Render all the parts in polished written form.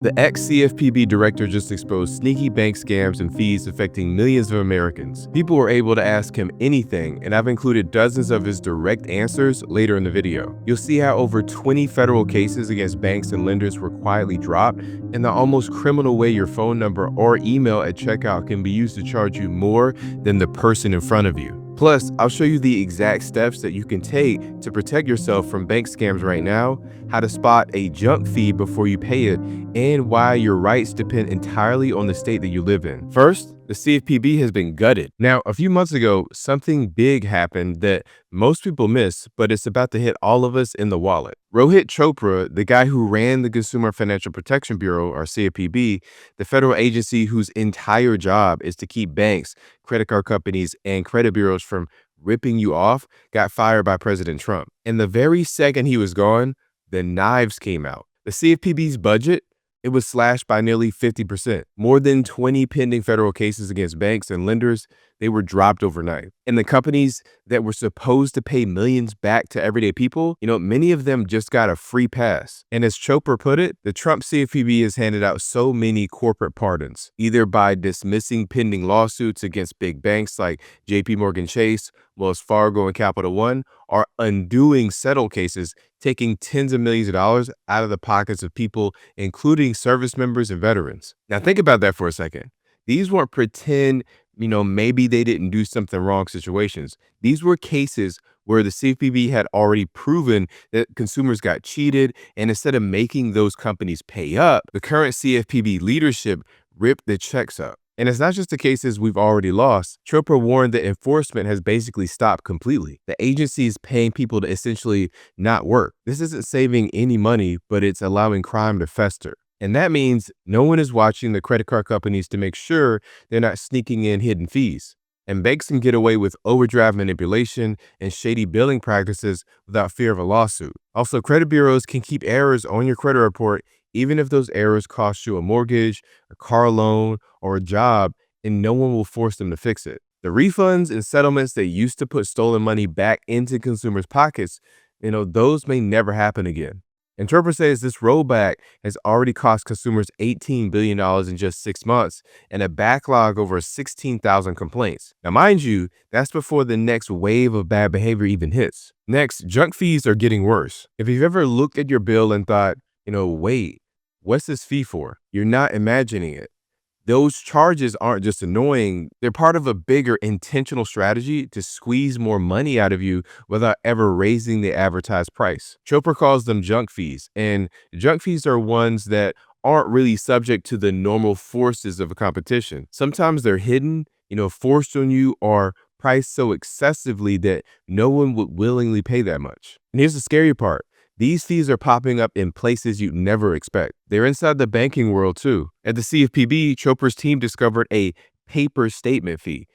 The ex-CFPB director just exposed sneaky bank scams and fees affecting millions of Americans. People were able to ask him anything, and I've included dozens of his direct answers later in the video. You'll see how over 20 federal cases against banks and lenders were quietly dropped, and the almost criminal way your phone number or email at checkout can be used to charge you more than the person in front of you. Plus, I'll show you the exact steps that you can take to protect yourself from bank scams right now, how to spot a junk fee before you pay it, and why your rights depend entirely on the state that you live in. First, the CFPB has been gutted. Now, a few months ago, something big happened that most people miss, but it's about to hit all of us in the wallet. Rohit Chopra, the guy who ran the Consumer Financial Protection Bureau, or CFPB, the federal agency whose entire job is to keep banks, credit card companies, and credit bureaus from ripping you off, got fired by President Trump. And the very second he was gone, the knives came out. The CFPB's budget, it was slashed by nearly 50%. More than 20 pending federal cases against banks and lenders, they were dropped overnight. And the companies that were supposed to pay millions back to everyday people, many of them just got a free pass. And as Chopra put it, the Trump CFPB has handed out so many corporate pardons, either by dismissing pending lawsuits against big banks like JP Morgan Chase, Wells Fargo, and Capital One, or undoing settled cases, taking tens of millions of dollars out of the pockets of people, including service members and veterans. Now think about that for a second. These weren't pretend, maybe they didn't do something wrong situations. These were cases where the CFPB had already proven that consumers got cheated, and instead of making those companies pay up, the current CFPB leadership ripped the checks up. And it's not just the cases we've already lost. Chopra warned that enforcement has basically stopped completely. The agency is paying people to essentially not work. This isn't saving any money, but it's allowing crime to fester. And that means no one is watching the credit card companies to make sure they're not sneaking in hidden fees. And banks can get away with overdraft manipulation and shady billing practices without fear of a lawsuit. Also, credit bureaus can keep errors on your credit report even if those errors cost you a mortgage, a car loan, or a job, and no one will force them to fix it. The refunds and settlements that used to put stolen money back into consumers' pockets, those may never happen again. And Chopra says this rollback has already cost consumers $18 billion in just 6 months and a backlog over 16,000 complaints. Now, mind you, that's before the next wave of bad behavior even hits. Next, junk fees are getting worse. If you've ever looked at your bill and thought, wait, what's this fee for? You're not imagining it. Those charges aren't just annoying. They're part of a bigger intentional strategy to squeeze more money out of you without ever raising the advertised price. Chopra calls them junk fees, and junk fees are ones that aren't really subject to the normal forces of a competition. Sometimes they're hidden, forced on you, or priced so excessively that no one would willingly pay that much. And here's the scary part. These fees are popping up in places you'd never expect. They're inside the banking world too. At the CFPB, Chopra's team discovered a paper statement fee.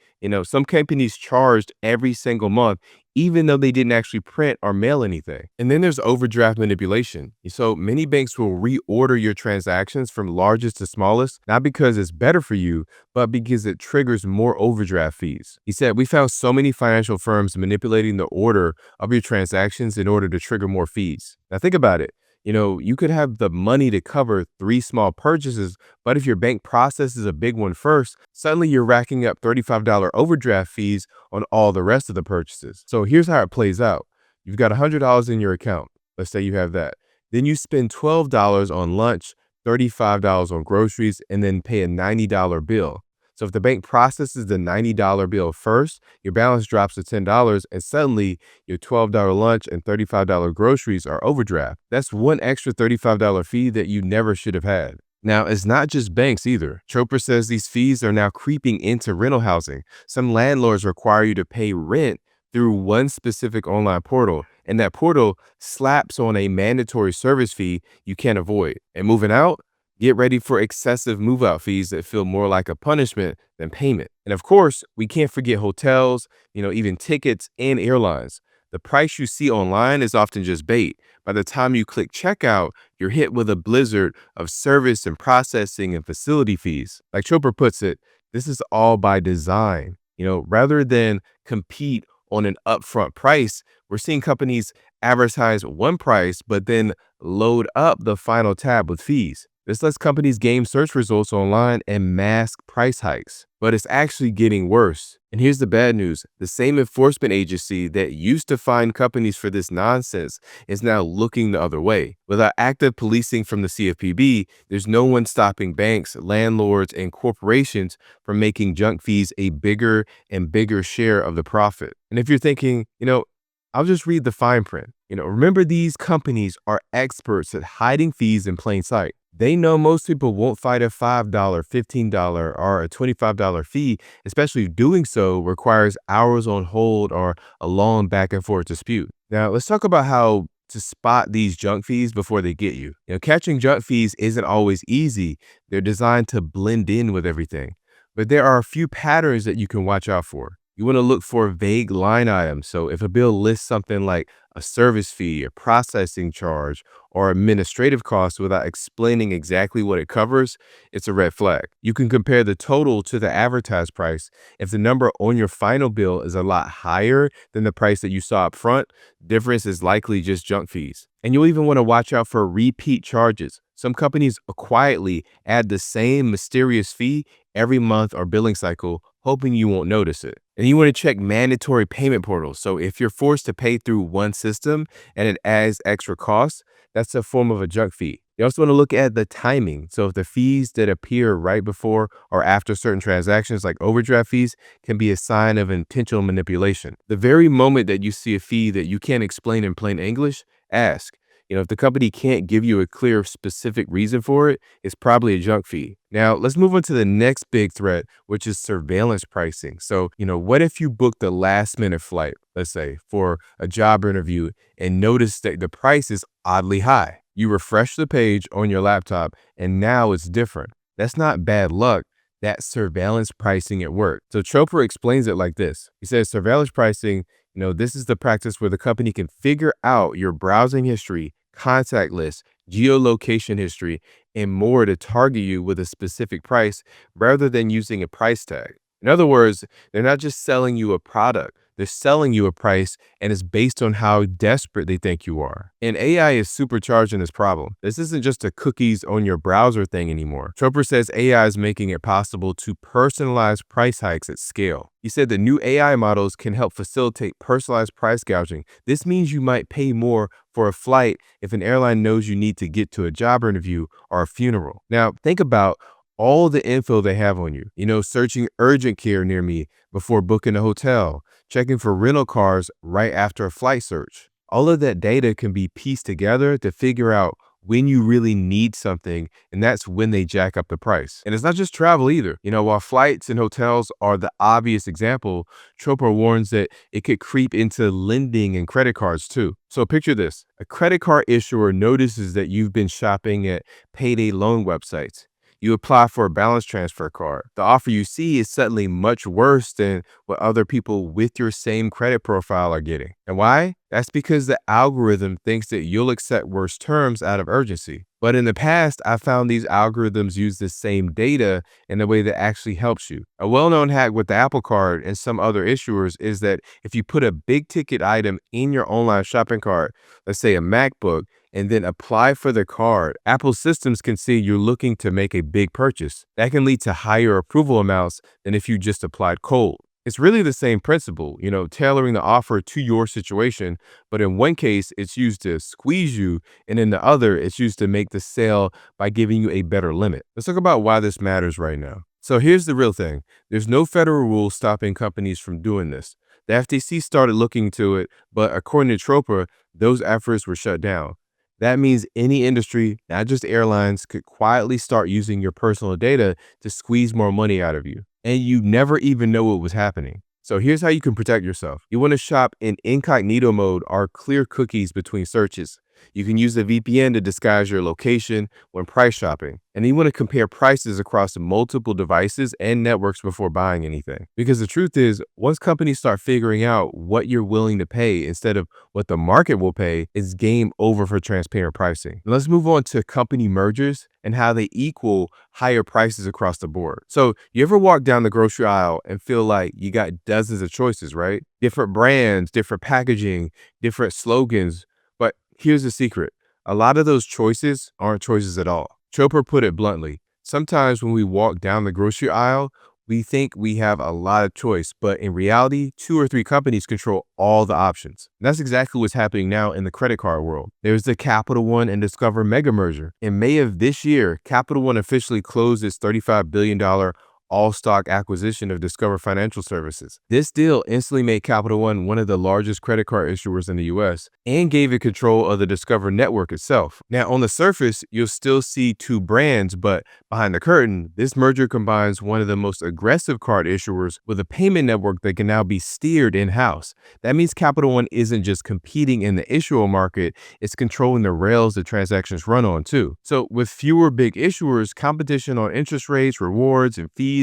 Some companies charged every single month, even though they didn't actually print or mail anything. And then there's overdraft manipulation. So many banks will reorder your transactions from largest to smallest, not because it's better for you, but because it triggers more overdraft fees. He said, we found so many financial firms manipulating the order of your transactions in order to trigger more fees. Now think about it. You could have the money to cover 3 small purchases, but if your bank processes a big one first, suddenly you're racking up $35 overdraft fees on all the rest of the purchases. So here's how it plays out. You've got $100 in your account. Let's say you have that. Then you spend $12 on lunch, $35 on groceries, and then pay a $90 bill. So if the bank processes the $90 bill first, your balance drops to $10, and suddenly your $12 lunch and $35 groceries are overdraft. That's one extra $35 fee that you never should have had. Now, it's not just banks either. Chopra says these fees are now creeping into rental housing. Some landlords require you to pay rent through one specific online portal, and that portal slaps on a mandatory service fee you can't avoid. And moving out? Get ready for excessive move-out fees that feel more like a punishment than payment. And of course, we can't forget hotels, even tickets and airlines. The price you see online is often just bait. By the time you click checkout, you're hit with a blizzard of service and processing and facility fees. Like Chopra puts it, this is all by design. Rather than compete on an upfront price, we're seeing companies advertise one price, but then load up the final tab with fees. This lets companies game search results online and mask price hikes. But it's actually getting worse. And here's the bad news. The same enforcement agency that used to fine companies for this nonsense is now looking the other way. Without active policing from the CFPB, there's no one stopping banks, landlords, and corporations from making junk fees a bigger and bigger share of the profit. And if you're thinking, I'll just read the fine print. Remember, these companies are experts at hiding fees in plain sight. They know most people won't fight a $5, $15, or a $25 fee, especially if doing so requires hours on hold or a long back and forth dispute. Now, let's talk about how to spot these junk fees before they get you. Catching junk fees isn't always easy. They're designed to blend in with everything. But there are a few patterns that you can watch out for. You want to look for vague line items. So if a bill lists something like a service fee, a processing charge, or administrative costs without explaining exactly what it covers, it's a red flag. You can compare the total to the advertised price. If the number on your final bill is a lot higher than the price that you saw up front, difference is likely just junk fees. And you'll even want to watch out for repeat charges. Some companies quietly add the same mysterious fee every month or billing cycle, hoping you won't notice it. And you want to check mandatory payment portals. So if you're forced to pay through one system and it adds extra costs, that's a form of a junk fee. You also want to look at the timing. So if the fees that appear right before or after certain transactions, like overdraft fees, can be a sign of intentional manipulation. The very moment that you see a fee that you can't explain in plain English, ask. If the company can't give you a clear, specific reason for it, it's probably a junk fee. Now, let's move on to the next big threat, which is surveillance pricing. So, what if you booked a last minute flight, let's say, for a job interview and notice that the price is oddly high? You refresh the page on your laptop and now it's different. That's not bad luck. That's surveillance pricing at work. So Chopra explains it like this. He says surveillance pricing, this is the practice where the company can figure out your browsing history, contact list, geolocation history, and more to target you with a specific price rather than using a price tag. In other words, they're not just selling you a product. They're selling you a price, and it's based on how desperate they think you are. And AI is supercharging this problem. This isn't just a cookies on your browser thing anymore. Chopra says AI is making it possible to personalize price hikes at scale. He said the new AI models can help facilitate personalized price gouging. This means you might pay more for a flight if an airline knows you need to get to a job interview or a funeral. Now, think about all the info they have on you, searching urgent care near me before booking a hotel, checking for rental cars right after a flight search. All of that data can be pieced together to figure out when you really need something, and that's when they jack up the price. And it's not just travel either. While flights and hotels are the obvious example, Chopra warns that it could creep into lending and credit cards too. So picture this. A credit card issuer notices that you've been shopping at payday loan websites. You apply for a balance transfer card. The offer you see is suddenly much worse than what other people with your same credit profile are getting. And why? That's because the algorithm thinks that you'll accept worse terms out of urgency. But in the past, I found these algorithms use the same data in a way that actually helps you. A well-known hack with the Apple Card and some other issuers is that if you put a big ticket item in your online shopping cart, let's say a MacBook, and then apply for the card, Apple systems can see you're looking to make a big purchase. That can lead to higher approval amounts than if you just applied cold. It's really the same principle, tailoring the offer to your situation, but in one case, it's used to squeeze you, and in the other, it's used to make the sale by giving you a better limit. Let's talk about why this matters right now. So here's the real thing. There's no federal rule stopping companies from doing this. The FTC started looking into it, but according to Chopra, those efforts were shut down. That means any industry, not just airlines, could quietly start using your personal data to squeeze more money out of you. And you never even know what was happening. So here's how you can protect yourself. You want to shop in incognito mode or clear cookies between searches. You can use a VPN to disguise your location when price shopping. And you want to compare prices across multiple devices and networks before buying anything. Because the truth is, once companies start figuring out what you're willing to pay instead of what the market will pay, it's game over for transparent pricing. Now let's move on to company mergers and how they equal higher prices across the board. So you ever walk down the grocery aisle and feel like you got dozens of choices, right? Different brands, different packaging, different slogans. But here's the secret. A lot of those choices aren't choices at all. Chopra put it bluntly, sometimes when we walk down the grocery aisle, we think we have a lot of choice, but in reality, 2 or 3 companies control all the options. And that's exactly what's happening now in the credit card world. There's the Capital One and Discover mega merger. In May of this year, Capital One officially closed its $35 billion all-stock acquisition of Discover Financial Services. This deal instantly made Capital One one of the largest credit card issuers in the US and gave it control of the Discover network itself. Now, on the surface, you'll still see 2 brands, but behind the curtain, this merger combines one of the most aggressive card issuers with a payment network that can now be steered in-house. That means Capital One isn't just competing in the issuer market, it's controlling the rails the transactions run on too. So with fewer big issuers, competition on interest rates, rewards, and fees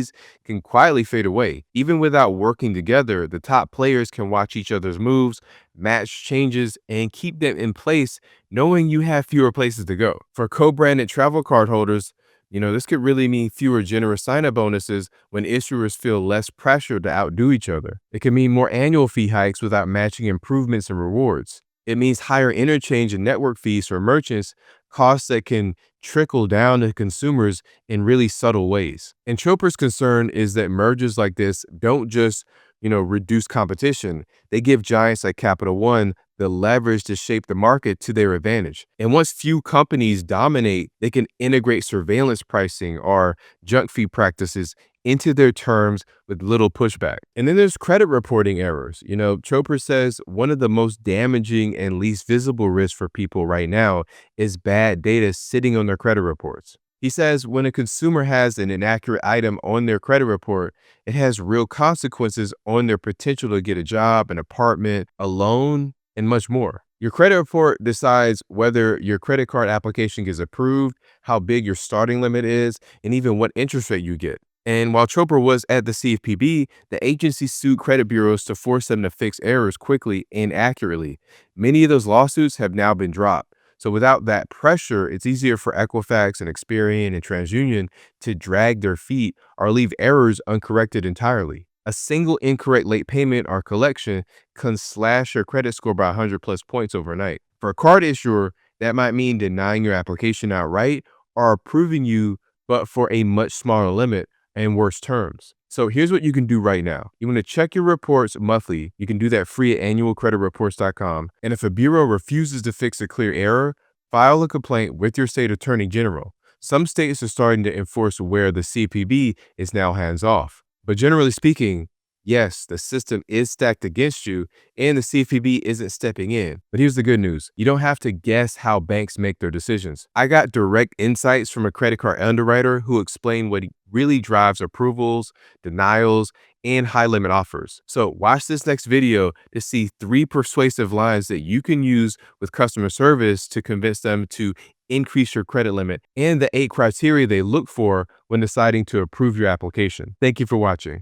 can quietly fade away. Even without working together, the top players can watch each other's moves, match changes, and keep them in place, knowing you have fewer places to go. For co-branded travel card holders, this could really mean fewer generous sign-up bonuses when issuers feel less pressure to outdo each other. It can mean more annual fee hikes without matching improvements and rewards. It means higher interchange and network fees for merchants, costs that can trickle down to consumers in really subtle ways. And Chopra's concern is that mergers like this don't just, reduce competition. They give giants like Capital One the leverage to shape the market to their advantage. And once few companies dominate, they can integrate surveillance pricing or junk fee practices into their terms with little pushback. And then there's credit reporting errors. Chopra says one of the most damaging and least visible risks for people right now is bad data sitting on their credit reports. He says when a consumer has an inaccurate item on their credit report, it has real consequences on their potential to get a job, an apartment, a loan, and much more. Your credit report decides whether your credit card application gets approved, how big your starting limit is, and even what interest rate you get. And while Chopra was at the CFPB, the agency sued credit bureaus to force them to fix errors quickly and accurately. Many of those lawsuits have now been dropped. So without that pressure, it's easier for Equifax and Experian and TransUnion to drag their feet or leave errors uncorrected entirely. A single incorrect late payment or collection can slash your credit score by 100 plus points overnight. For a card issuer, that might mean denying your application outright or approving you, but for a much smaller limit and worse terms. So here's what you can do right now. You want to check your reports monthly. You can do that free at annualcreditreports.com. And if a bureau refuses to fix a clear error, file a complaint with your state attorney general. Some states are starting to enforce where the CFPB is now hands off. But generally speaking, yes, the system is stacked against you and the CFPB isn't stepping in. But here's the good news. You don't have to guess how banks make their decisions. I got direct insights from a credit card underwriter who explained what really drives approvals, denials, and high limit offers. So watch this next video to see 3 persuasive lines that you can use with customer service to convince them to increase your credit limit and the 8 criteria they look for when deciding to approve your application. Thank you for watching.